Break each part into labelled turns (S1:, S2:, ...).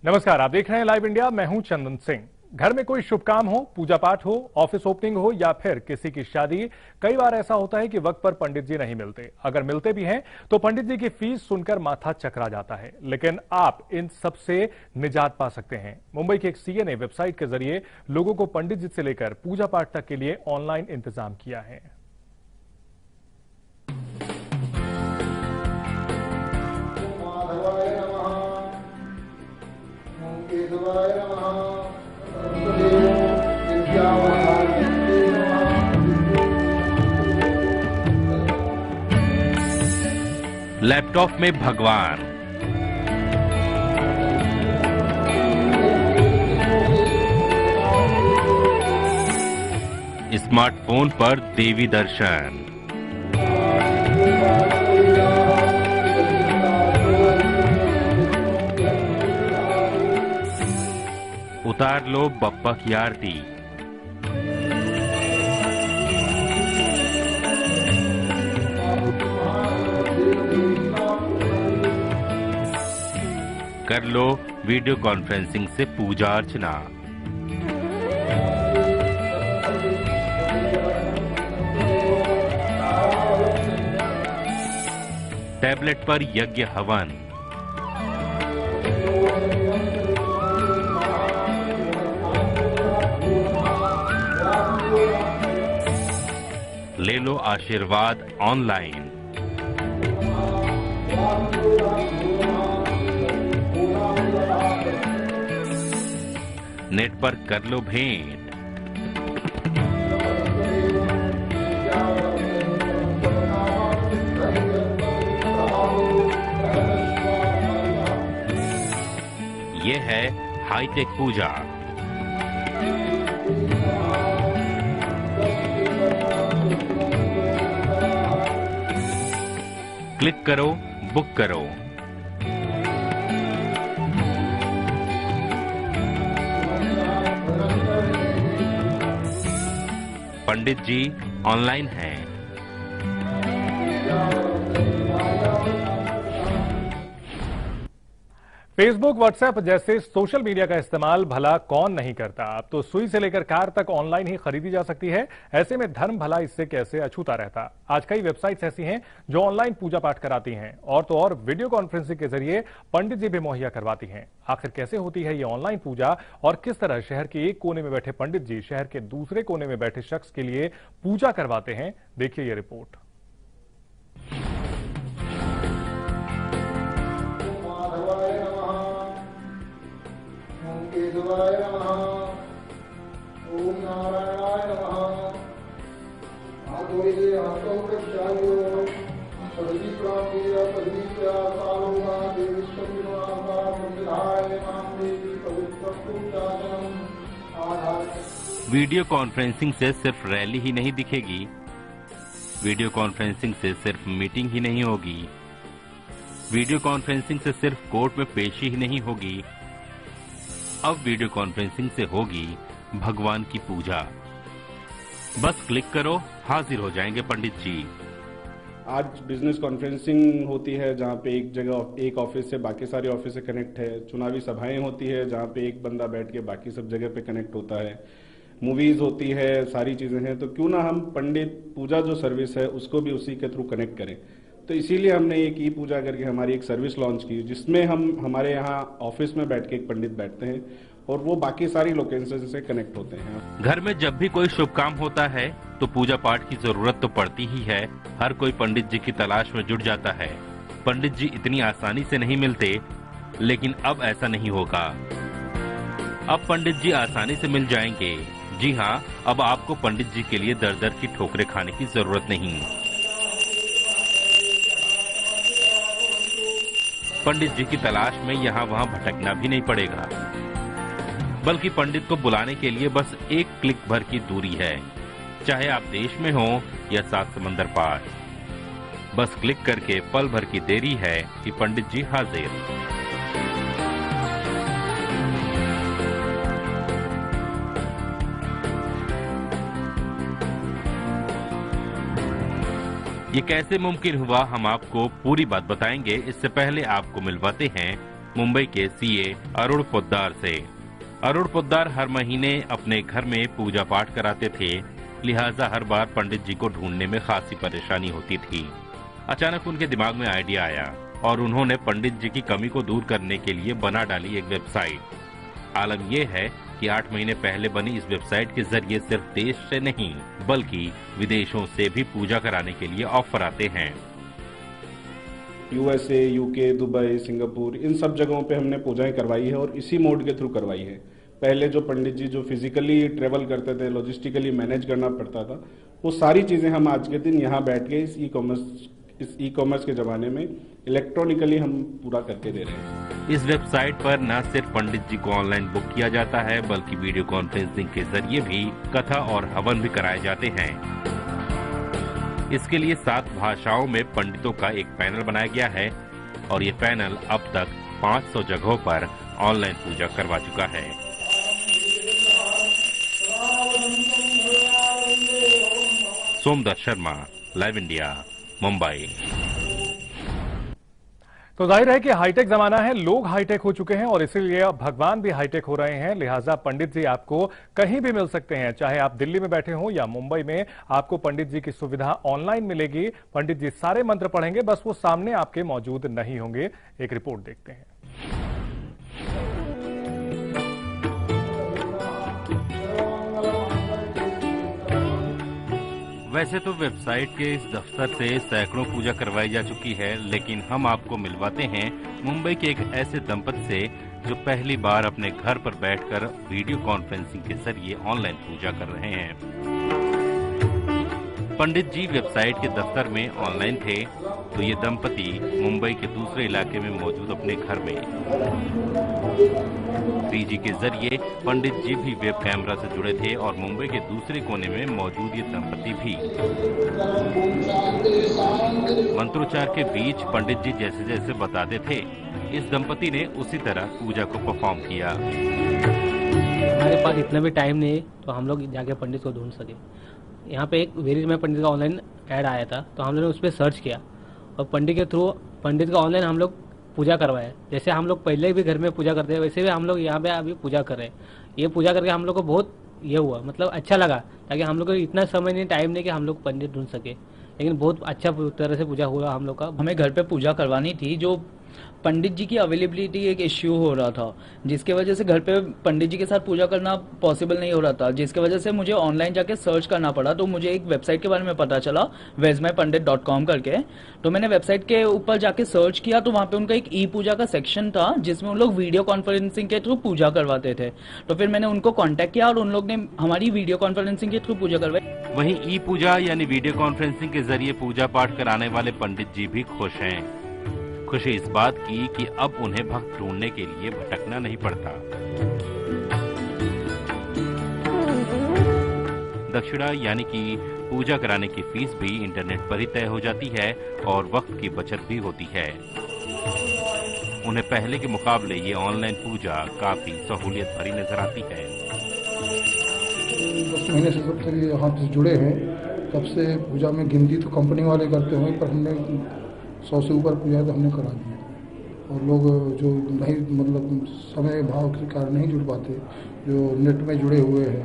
S1: नमस्कार, आप देख रहे हैं लाइव इंडिया। मैं हूं चंदन सिंह। घर में कोई शुभ काम हो, पूजा पाठ हो, ऑफिस ओपनिंग हो या फिर किसी की शादी, कई बार ऐसा होता है कि वक्त पर पंडित जी नहीं मिलते। अगर मिलते भी हैं तो पंडित जी की फीस सुनकर माथा चकरा जाता है। लेकिन आप इन सब से निजात पा सकते हैं। मुंबई के एक सीए ने वेबसाइट के जरिए लोगों को पंडित जी से लेकर पूजा पाठ तक के लिए ऑनलाइन इंतजाम किया है।
S2: लैपटॉप में भगवान, स्मार्टफोन पर देवी दर्शन, उतार लो बप्पा की आरती। कर लो वीडियो कॉन्फ्रेंसिंग से पूजा अर्चना। टैबलेट पर यज्ञ हवन, ले लो आशीर्वाद ऑनलाइन। नेट पर कर लो भेंट। ये है हाईटेक पूजा। क्लिक करो, बुक करो। पंडित जी ऑनलाइन हैं।
S1: फेसबुक, व्हाट्सएप जैसे सोशल मीडिया का इस्तेमाल भला कौन नहीं करता। अब तो सुई से लेकर कार तक ऑनलाइन ही खरीदी जा सकती है। ऐसे में धर्म भला इससे कैसे अछूता रहता। आज कई वेबसाइट्स ऐसी हैं जो ऑनलाइन पूजा पाठ कराती हैं और तो और वीडियो कॉन्फ्रेंसिंग के जरिए पंडित जी भी मुहैया करवाती हैं। आखिर कैसे होती है ये ऑनलाइन पूजा और किस तरह शहर के एक कोने में बैठे पंडित जी शहर के दूसरे कोने में बैठे शख्स के लिए पूजा करवाते हैं, देखिए ये रिपोर्ट।
S2: वीडियो कॉन्फ्रेंसिंग से सिर्फ रैली ही नहीं दिखेगी, वीडियो कॉन्फ्रेंसिंग से सिर्फ मीटिंग ही नहीं होगी, वीडियो कॉन्फ्रेंसिंग से सिर्फ कोर्ट में पेशी ही नहीं होगी। अब वीडियो कॉन्फ्रेंसिंग से होगी भगवान की पूजा। बस क्लिक करो, हाजिर हो जाएंगे पंडित जी।
S3: आज बिजनेस कॉन्फ्रेंसिंग होती है जहाँ पे एक जगह एक ऑफिस से बाकी सारे ऑफिस से कनेक्ट है। चुनावी सभाएं होती है जहाँ पे एक बंदा बैठ के बाकी सब जगह पे कनेक्ट होता है। मूवीज होती है, सारी चीजें हैं। तो क्यों ना हम पंडित पूजा जो सर्विस है उसको भी उसी के थ्रू कनेक्ट करें। तो इसीलिए हमने एक ई पूजा करके हमारी एक सर्विस लॉन्च की, जिसमें हम हमारे यहाँ ऑफिस में बैठ के एक पंडित बैठते हैं और वो बाकी सारी लोकेशन से कनेक्ट होते हैं।
S2: घर में जब भी कोई शुभ काम होता है तो पूजा पाठ की जरूरत तो पड़ती ही है। हर कोई पंडित जी की तलाश में जुट जाता है। पंडित जी इतनी आसानी से नहीं मिलते, लेकिन अब ऐसा नहीं होगा। अब पंडित जी आसानी से मिल जाएंगे। जी हाँ, अब आपको पंडित जी के लिए दर दर की ठोकरें खाने की जरूरत नहीं। पंडित जी की तलाश में यहाँ वहाँ भटकना भी नहीं पड़ेगा, बल्कि पंडित को बुलाने के लिए बस एक क्लिक भर की दूरी है। चाहे आप देश में हो या 7 समंदर पार, बस क्लिक करके पल भर की देरी है कि पंडित जी हाजिर। ये कैसे मुमकिन हुआ, हम आपको पूरी बात बताएंगे। इससे पहले आपको मिलवाते हैं मुंबई के सीए अरुण पोद्दार से। अरुण पोद्दार हर महीने अपने घर में पूजा पाठ कराते थे, लिहाजा हर बार पंडित जी को ढूंढने में खासी परेशानी होती थी। अचानक उनके दिमाग में आइडिया आया और उन्होंने पंडित जी की कमी को दूर करने के लिए बना डाली एक वेबसाइट। आलम यह है कि 8 महीने पहले बनी इस वेबसाइट के जरिए सिर्फ देश से नहीं बल्कि विदेशों से भी पूजा कराने के लिए ऑफर आते हैं।
S3: यूएसए, यूके, दुबई, सिंगापुर, इन सब जगहों पे हमने पूजाएं करवाई है और इसी मोड के थ्रू करवाई है। पहले जो पंडित जी जो फिजिकली ट्रेवल करते थे, लॉजिस्टिकली मैनेज करना पड़ता था, वो सारी चीजें हम आज के दिन यहाँ बैठ के इस ई कॉमर्स के जमाने में इलेक्ट्रॉनिकली हम पूरा करके दे रहे हैं।
S2: इस वेबसाइट पर न सिर्फ पंडित जी को ऑनलाइन बुक किया जाता है बल्कि वीडियो कॉन्फ्रेंसिंग के जरिए भी कथा और हवन भी कराए जाते हैं। इसके लिए 7 भाषाओं में पंडितों का एक पैनल बनाया गया है और ये पैनल अब तक 500 जगहों पर ऑनलाइन पूजा करवा चुका है। Somdutt Sharma, live India, Mumbai.
S1: तो जाहिर है कि हाईटेक जमाना है, लोग हाईटेक हो चुके हैं और इसीलिए अब भगवान भी हाईटेक हो रहे हैं। लिहाजा पंडित जी आपको कहीं भी मिल सकते हैं, चाहे आप दिल्ली में बैठे हो या मुंबई में, आपको पंडित जी की सुविधा ऑनलाइन मिलेगी। पंडित जी सारे मंत्र पढ़ेंगे, बस वो सामने आपके मौजूद नहीं होंगे। एक रिपोर्ट देखते हैं।
S2: वैसे तो वेबसाइट के इस दफ्तर से सैकड़ों पूजा करवाई जा चुकी है, लेकिन हम आपको मिलवाते हैं मुंबई के एक ऐसे दंपति से जो पहली बार अपने घर पर बैठकर वीडियो कॉन्फ्रेंसिंग के जरिए ऑनलाइन पूजा कर रहे हैं। पंडित जी वेबसाइट के दफ्तर में ऑनलाइन थे तो ये दंपति मुंबई के दूसरे इलाके में मौजूद अपने घर में 3G के जरिए पंडित जी भी वेब कैमरा से जुड़े थे और मुंबई के दूसरे कोने में मौजूद ये दंपति भी। मंत्रोच्चार के बीच पंडित जी जैसे जैसे बताते थे, इस दंपति ने उसी तरह पूजा को परफॉर्म किया।
S4: हमारे पास इतना भी टाइम नहीं तो हम लोग जाके पंडित को ढूंढ सके। यहाँ पे एक वेरी में पंडित का ऑनलाइन ऐड आया था तो हम लोगों ने उस पर सर्च किया और पंडित के थ्रू पंडित का ऑनलाइन हम लोग पूजा करवाया। जैसे हम लोग पहले भी घर में पूजा करते हैं वैसे भी हम लोग यहाँ पे अभी पूजा कर रहे हैं। ये पूजा करके हम लोग को बहुत ये हुआ, मतलब अच्छा लगा, ताकि हम लोग को इतना समय नहीं, टाइम नहीं कि हम लोग पंडित ढूंढ सके, लेकिन बहुत अच्छा तरह से पूजा हुआ हम लोग का।
S5: हमें घर पे पूजा करवानी थी, जो पंडित जी की अवेलेबिलिटी एक इश्यू हो रहा था, जिसके वजह से घर पे पंडित जी के साथ पूजा करना पॉसिबल नहीं हो रहा था, जिसके वजह से मुझे ऑनलाइन जाके सर्च करना पड़ा। तो मुझे एक वेबसाइट के बारे में पता चला, where'smypandit.com करके। तो मैंने वेबसाइट के ऊपर जाके सर्च किया तो वहां पे उनका एक ई पूजा का सेक्शन था जिसमें उन लोग वीडियो कॉन्फ्रेंसिंग के थ्रू पूजा करवाते थे। तो फिर मैंने उनको कॉन्टेक्ट किया और उन लोग ने हमारी वीडियो कॉन्फ्रेंसिंग के थ्रू पूजा करवाई।
S2: वहीं ई पूजा यानी वीडियो कॉन्फ्रेंसिंग के जरिए पूजा पाठ कराने वाले पंडित जी भी खुश हैं। खुशी इस बात की कि अब उन्हें भक्त ढूंढने के लिए भटकना नहीं पड़ता। दक्षिणा यानी कि पूजा कराने की फीस भी इंटरनेट पर ही तय हो जाती है और वक्त की बचत भी होती है। उन्हें पहले के मुकाबले ये ऑनलाइन पूजा काफी सहूलियत भरी नजर आती है।
S6: 10 महीने से जब से यहाँ से जुड़े हैं तब से पूजा में गिनती तो कंपनी वाले करते हैं, पर हमने 100 से ऊपर पूजा तो हमने करा दी। और लोग जो नहीं, मतलब समय भाव के कारण नहीं जुड़ पाते, जो नेट में जुड़े हुए हैं,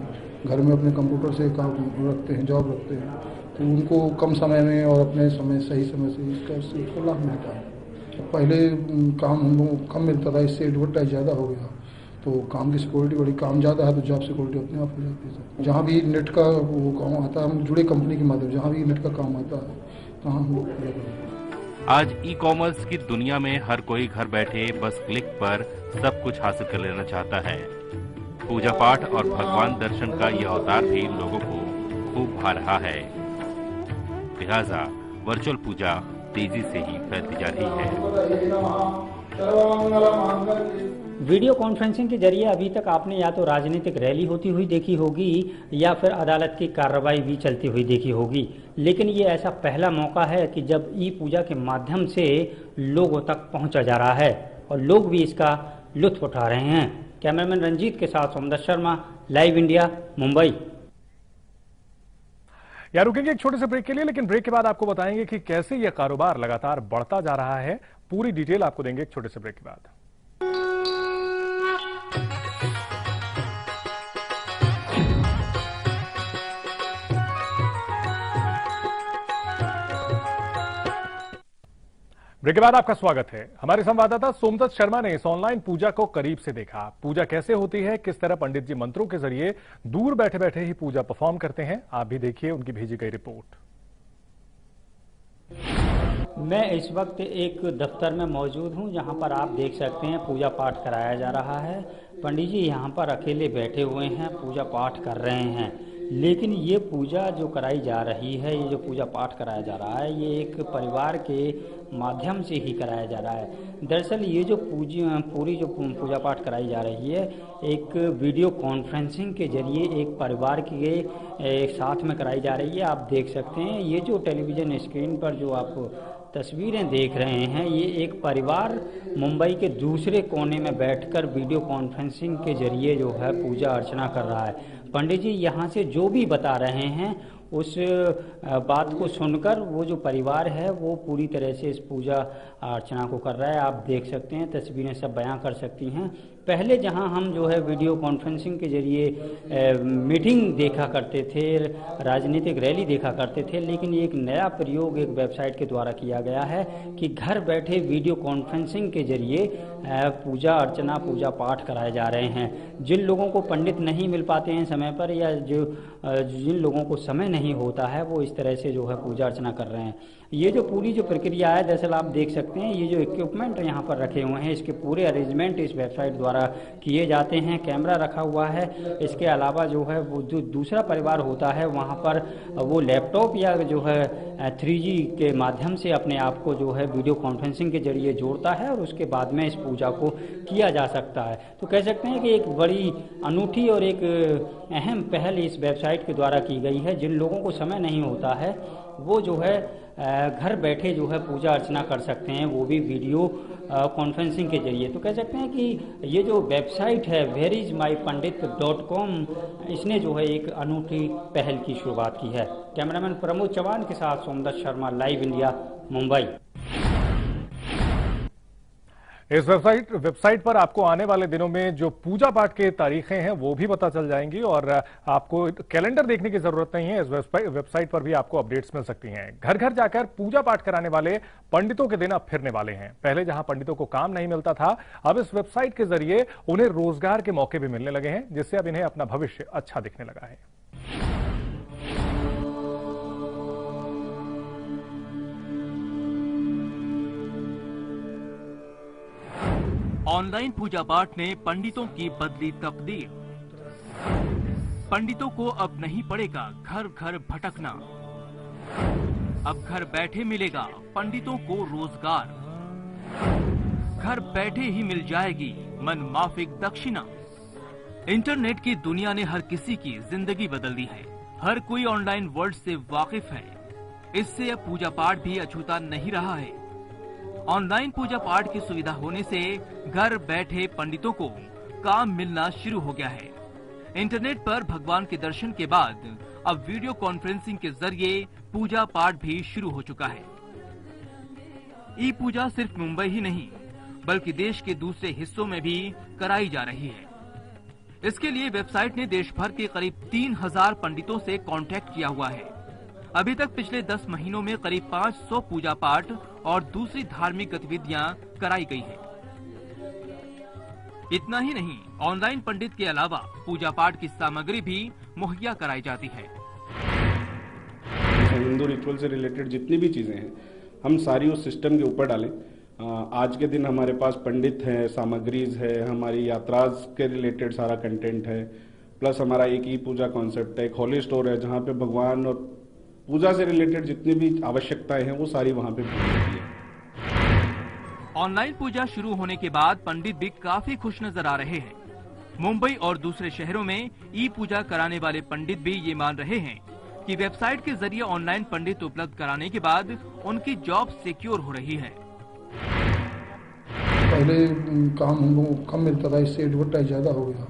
S6: घर में अपने कंप्यूटर से काम रखते हैं, जॉब रखते हैं, तो उनको कम समय में और अपने समय सही समय से इसका लाभ मिलता है। पहले काम हम लोगों को कम मिलता था, इससे एडवर्टाइज ज़्यादा हो गया तो काम की सिक्योरिटी बड़ी, काम ज़्यादा है तो जॉब सिक्योरिटी अपने आप हो जाती है। जहाँ भी नेट का वो काम आता है, हम जुड़े कंपनी के माध्यम, जहाँ भी नेट का काम आता है तहाँ हम लोग पूरा करते हैं।
S2: आज ई कॉमर्स की दुनिया में हर कोई घर बैठे बस क्लिक पर सब कुछ हासिल कर लेना चाहता है। पूजा पाठ और भगवान दर्शन का यह अवतार भी लोगों को खूब भा रहा है, लिहाजा वर्चुअल पूजा तेजी से ही फैलती जा रही है।
S7: वीडियो कॉन्फ्रेंसिंग के जरिए अभी तक आपने या तो राजनीतिक रैली होती हुई देखी होगी या फिर अदालत की कार्रवाई भी चलती हुई देखी होगी, लेकिन ये ऐसा पहला मौका है कि जब ई पूजा के माध्यम से लोगों तक पहुंचा जा रहा है और लोग भी इसका लुत्फ उठा रहे हैं। कैमरामैन रंजीत के साथ सोमदत्त शर्मा, लाइव इंडिया, मुंबई।
S1: यार रुकेंगे एक छोटे से ब्रेक के लिए, लेकिन ब्रेक के बाद आपको बताएंगे कि कैसे यह कारोबार लगातार बढ़ता जा रहा है। पूरी डिटेल आपको देंगे एक छोटे से ब्रेक के बाद। ब्रेक के बाद आपका स्वागत है। हमारे संवाददाता सोमदत्त शर्मा ने इस ऑनलाइन पूजा को करीब से देखा। पूजा कैसे होती है, किस तरह पंडित जी मंत्रों के जरिए दूर बैठे बैठे ही पूजा परफॉर्म करते हैं, आप भी देखिए उनकी भेजी गई रिपोर्ट।
S7: मैं इस वक्त एक दफ्तर में मौजूद हूं, जहां पर आप देख सकते हैं पूजा पाठ कराया जा रहा है। पंडित जी यहां पर अकेले बैठे हुए हैं, पूजा पाठ कर रहे हैं। लेकिन ये पूजा जो कराई जा रही है, ये जो पूजा पाठ कराया जा रहा है, ये एक परिवार के माध्यम से ही कराया जा रहा है। दरअसल ये जो पूरी जो पूजा पाठ कराई जा रही है, एक वीडियो कॉन्फ्रेंसिंग के जरिए एक परिवार के एक साथ में कराई जा रही है। आप देख सकते हैं ये जो टेलीविज़न स्क्रीन पर जो आप तस्वीरें देख रहे हैं, ये एक परिवार मुंबई के दूसरे कोने में बैठकर वीडियो कॉन्फ्रेंसिंग के जरिए जो है पूजा अर्चना कर रहा है। पंडित जी यहाँ से जो भी बता रहे हैं उस बात को सुनकर वो जो परिवार है वो पूरी तरह से इस पूजा अर्चना को कर रहा है। आप देख सकते हैं, तस्वीरें सब बयां कर सकती हैं। पहले जहां हम जो है वीडियो कॉन्फ्रेंसिंग के जरिए मीटिंग देखा करते थे, राजनीतिक रैली देखा करते थे, लेकिन एक नया प्रयोग एक वेबसाइट के द्वारा किया गया है कि घर बैठे वीडियो कॉन्फ्रेंसिंग के जरिए पूजा अर्चना पूजा पाठ कराए जा रहे हैं। जिन लोगों को पंडित नहीं मिल पाते हैं समय पर, या जिन लोगों को समय नहीं होता है, वो इस तरह से जो है पूजा अर्चना कर रहे हैं। ये जो पूरी जो प्रक्रिया है, दरअसल आप देख सकते हैं ये जो इक्विपमेंट यहाँ पर रखे हुए हैं, इसके पूरे अरेंजमेंट इस वेबसाइट द्वारा किए जाते हैं। कैमरा रखा हुआ है, इसके अलावा जो है वो जो दूसरा परिवार होता है वहाँ पर वो लैपटॉप या जो है 3G के माध्यम से अपने आप को जो है वीडियो कॉन्फ्रेंसिंग के जरिए जोड़ता है और उसके बाद में इस पूजा को किया जा सकता है। तो कह सकते हैं कि एक बड़ी अनूठी और एक अहम पहल इस वेबसाइट के द्वारा की गई है। जिन लोगों को समय नहीं होता है वो जो है घर बैठे जो है पूजा अर्चना कर सकते हैं, वो भी वीडियो कॉन्फ्रेंसिंग के जरिए। तो कह सकते हैं कि ये जो वेबसाइट है whereismypandit.com, इसने जो है एक अनूठी पहल की शुरुआत की है। कैमरामैन प्रमोद चौहान के साथ सोमदत्त शर्मा, लाइव इंडिया, मुंबई।
S1: इस वेबसाइट पर आपको आने वाले दिनों में जो पूजा पाठ के तारीखें हैं वो भी पता चल जाएंगी और आपको कैलेंडर देखने की जरूरत नहीं है। इस वेबसाइट पर भी आपको अपडेट्स मिल सकती हैं। घर घर जाकर पूजा पाठ कराने वाले पंडितों के दिन अब फिरने वाले हैं। पहले जहां पंडितों को काम नहीं मिलता था, अब इस वेबसाइट के जरिए उन्हें रोजगार के मौके भी मिलने लगे हैं, जिससे अब इन्हें अपना भविष्य अच्छा दिखने लगा है।
S8: ऑनलाइन पूजा पाठ ने पंडितों की बदली तकदीर। पंडितों को अब नहीं पड़ेगा घर घर भटकना। अब घर बैठे मिलेगा पंडितों को रोजगार। घर बैठे ही मिल जाएगी मनमाफिक दक्षिणा। इंटरनेट की दुनिया ने हर किसी की जिंदगी बदल दी है। हर कोई ऑनलाइन वर्ल्ड से वाकिफ है। इससे अब पूजा पाठ भी अछूता नहीं रहा है। ऑनलाइन पूजा पाठ की सुविधा होने से घर बैठे पंडितों को काम मिलना शुरू हो गया है। इंटरनेट पर भगवान के दर्शन के बाद अब वीडियो कॉन्फ्रेंसिंग के जरिए पूजा पाठ भी शुरू हो चुका है। ई पूजा सिर्फ मुंबई ही नहीं बल्कि देश के दूसरे हिस्सों में भी कराई जा रही है। इसके लिए वेबसाइट ने देश भर के करीब 3000 पंडितों से कांटेक्ट किया हुआ है। अभी तक पिछले 10 महीनों में करीब 500 पूजा पाठ और दूसरी धार्मिक गतिविधियां कराई गई है। इतना ही नहीं, ऑनलाइन पंडित के अलावा पूजा पाठ की सामग्री भी मुहैया कराई जाती है।
S3: हिंदू रिचुअल से रिलेटेड जितनी भी चीजें हैं हम सारी उस सिस्टम के ऊपर डालें। आज के दिन हमारे पास पंडित हैं, सामग्रीज है, हमारी यात्राज के रिलेटेड सारा कंटेंट है, प्लस हमारा एक ई पूजा कॉन्सेप्ट है, एक हॉली स्टोर है जहाँ पे भगवान और पूजा से रिलेटेड जितनी भी आवश्यकताएं हैं वो सारी वहां पे पूरी होती है।
S8: ऑनलाइन पूजा शुरू होने के बाद पंडित भी काफी खुश नजर आ रहे हैं। मुंबई और दूसरे शहरों में ई पूजा कराने वाले पंडित भी ये मान रहे हैं कि वेबसाइट के जरिए ऑनलाइन पंडित उपलब्ध कराने के बाद उनकी जॉब सिक्योर हो रही है।
S6: पहले काम हम लोगों को कम मिलता था, इससे एडवर्टाइज ज्यादा हो गया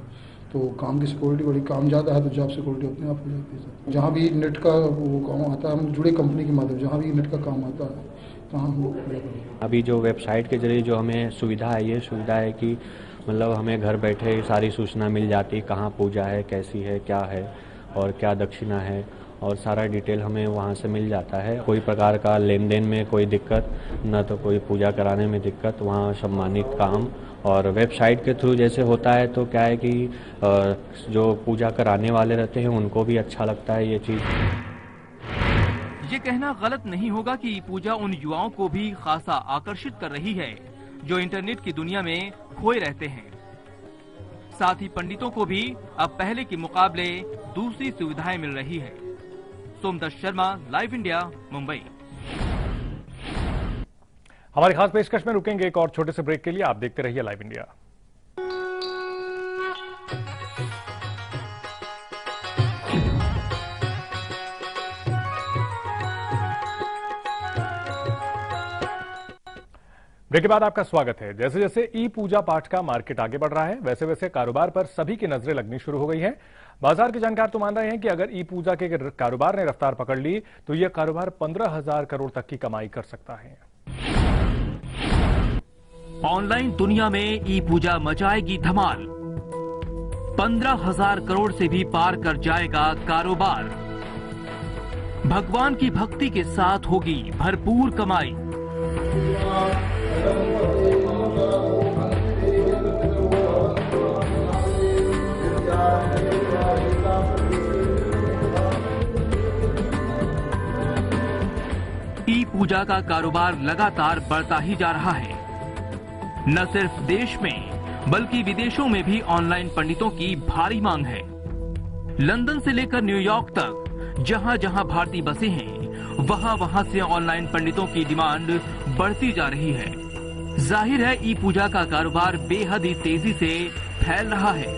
S6: तो काम की सिक्योरिटी बड़ी, काम ज़्यादा है तो जॉब सिक्योरिटी अपने आप हो जाती है। जहाँ भी नेट का वो काम आता है, हम जुड़े कंपनी के माध्यम, जहाँ भी नेट का काम आता है तहाँ हम लोग पूरा करेंगे।
S9: अभी जो वेबसाइट के जरिए जो हमें सुविधा है, ये सुविधा है कि मतलब हमें घर बैठे सारी सूचना मिल जाती, कहाँ पूजा है, कैसी है, क्या है, और क्या दक्षिणा है और सारा डिटेल हमें वहाँ से मिल जाता है। कोई प्रकार का लेन देन में कोई दिक्कत, न तो कोई पूजा कराने में दिक्कत, वहाँ सम्मानित काम। और वेबसाइट के थ्रू जैसे होता है तो क्या है कि जो पूजा कराने वाले रहते हैं उनको भी अच्छा लगता है ये चीज़।
S8: ये कहना गलत नहीं होगा कि ई पूजा उन युवाओं को भी खासा आकर्षित कर रही है जो इंटरनेट की दुनिया में खोए रहते हैं। साथ ही पंडितों को भी अब पहले के मुकाबले दूसरी सुविधाएं मिल रही है। Somdutt Sharma, live India, Mumbai.
S1: हमारी खास पेशकश में रुकेंगे एक और छोटे से ब्रेक के लिए। आप देखते रहिए लाइव इंडिया। ब्रेक के बाद आपका स्वागत है। जैसे जैसे ई पूजा पाठ का मार्केट आगे बढ़ रहा है, वैसे वैसे कारोबार पर सभी की नजरें लगनी शुरू हो गई हैं। बाजार के जानकार तो मान रहे हैं कि अगर ई पूजा के कारोबार ने रफ्तार पकड़ ली तो यह कारोबार 15,000 करोड़ तक की कमाई कर सकता है।
S8: ऑनलाइन दुनिया में ई पूजा मचाएगी धमाल। 15,000 करोड़ से भी पार कर जाएगा कारोबार। भगवान की भक्ति के साथ होगी भरपूर कमाई। ई पूजा का कारोबार लगातार बढ़ता ही जा रहा है। न सिर्फ देश में बल्कि विदेशों में भी ऑनलाइन पंडितों की भारी मांग है। लंदन से लेकर न्यूयॉर्क तक जहां जहां भारतीय बसे हैं वहां वहां से ऑनलाइन पंडितों की डिमांड बढ़ती जा रही है। जाहिर है ई पूजा का कारोबार बेहद ही तेजी से फैल रहा है।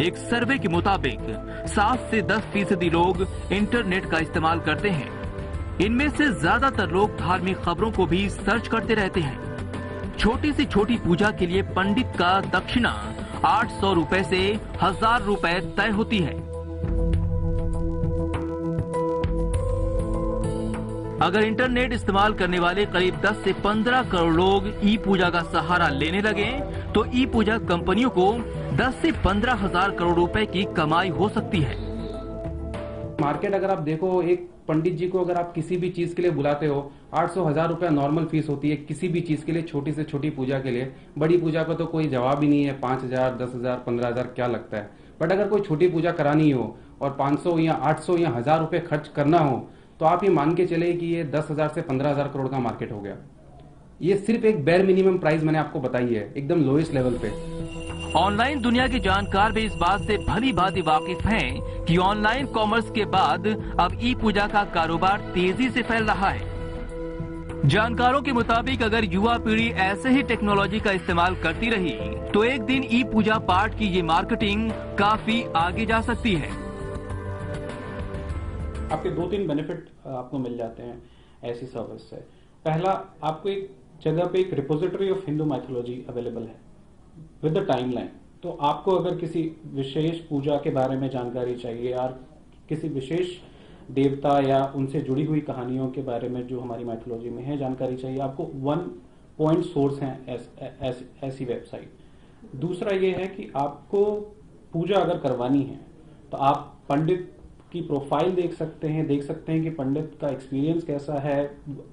S8: एक सर्वे के मुताबिक 7 से 10% लोग इंटरनेट का इस्तेमाल करते हैं। इनमें से ज्यादातर लोग धार्मिक खबरों को भी सर्च करते रहते हैं। छोटी से छोटी पूजा के लिए पंडित का दक्षिणा 800 रुपए से 1000 रुपए तय होती है। अगर इंटरनेट इस्तेमाल करने वाले करीब 10 से 15 करोड़ लोग ई पूजा का सहारा लेने लगे तो ई पूजा कंपनियों को 10 से 15,000 करोड़ रुपए की कमाई हो सकती है।
S10: मार्केट अगर आप देखो, एक पंडित जी को अगर आप किसी भी चीज के लिए बुलाते हो, 800-1000 रुपया नॉर्मल फीस होती है किसी भी चीज के लिए, छोटी से छोटी पूजा के लिए। बड़ी पूजा का तो कोई जवाब ही नहीं है, 5,000, 10,000, 15,000 क्या लगता है। बट अगर कोई छोटी पूजा करानी हो और 500 या 800 या 1000 रुपए खर्च करना हो तो आप ये मान के चले कि ये 10,000 से 15,000 करोड़ का मार्केट हो गया। ये सिर्फ एक बेयर मिनिमम प्राइस मैंने आपको बताई है, एकदम लोएस्ट लेवल पे।
S8: ऑनलाइन दुनिया के जानकार भी इस बात से भली भांति वाकिफ हैं कि ऑनलाइन कॉमर्स के बाद अब ई पूजा का कारोबार तेजी से फैल रहा है। जानकारों के मुताबिक अगर युवा पीढ़ी ऐसे ही टेक्नोलॉजी का इस्तेमाल करती रही तो एक दिन ई पूजा पाठ की ये मार्केटिंग काफी आगे जा सकती है।
S11: आपके 2-3 बेनिफिट आपको मिल जाते हैं ऐसी सर्विस से। पहला, आपको एक जगह पे एक repository of Hindu mythology available है विद द टाइमलाइन। तो आपको अगर किसी विशेष पूजा के बारे में जानकारी चाहिए या किसी विशेष देवता या उनसे जुड़ी हुई कहानियों के बारे में जो हमारी माइथोलॉजी में है जानकारी चाहिए, आपको 1 पॉइंट सोर्स है ऐसी वेबसाइट। दूसरा ये है कि आपको पूजा अगर करवानी है तो आप पंडित की प्रोफाइल देख सकते हैं कि पंडित का एक्सपीरियंस कैसा है,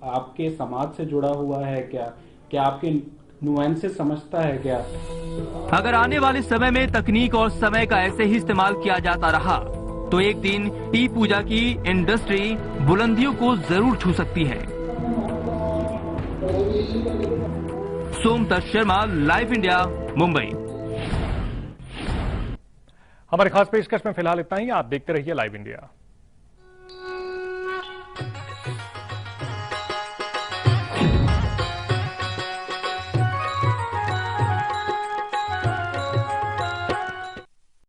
S11: आपके समाज से जुड़ा हुआ है क्या आपके नुआंसेस समझता है क्या।
S8: अगर आने वाले समय में तकनीक और समय का ऐसे ही इस्तेमाल किया जाता रहा तो एक दिन ई पूजा की इंडस्ट्री बुलंदियों को जरूर छू सकती है। Somdutt Sharma, live India, Mumbai.
S1: हमारे खास पेशकश में फिलहाल इतना ही। आप देखते रहिए लाइव इंडिया।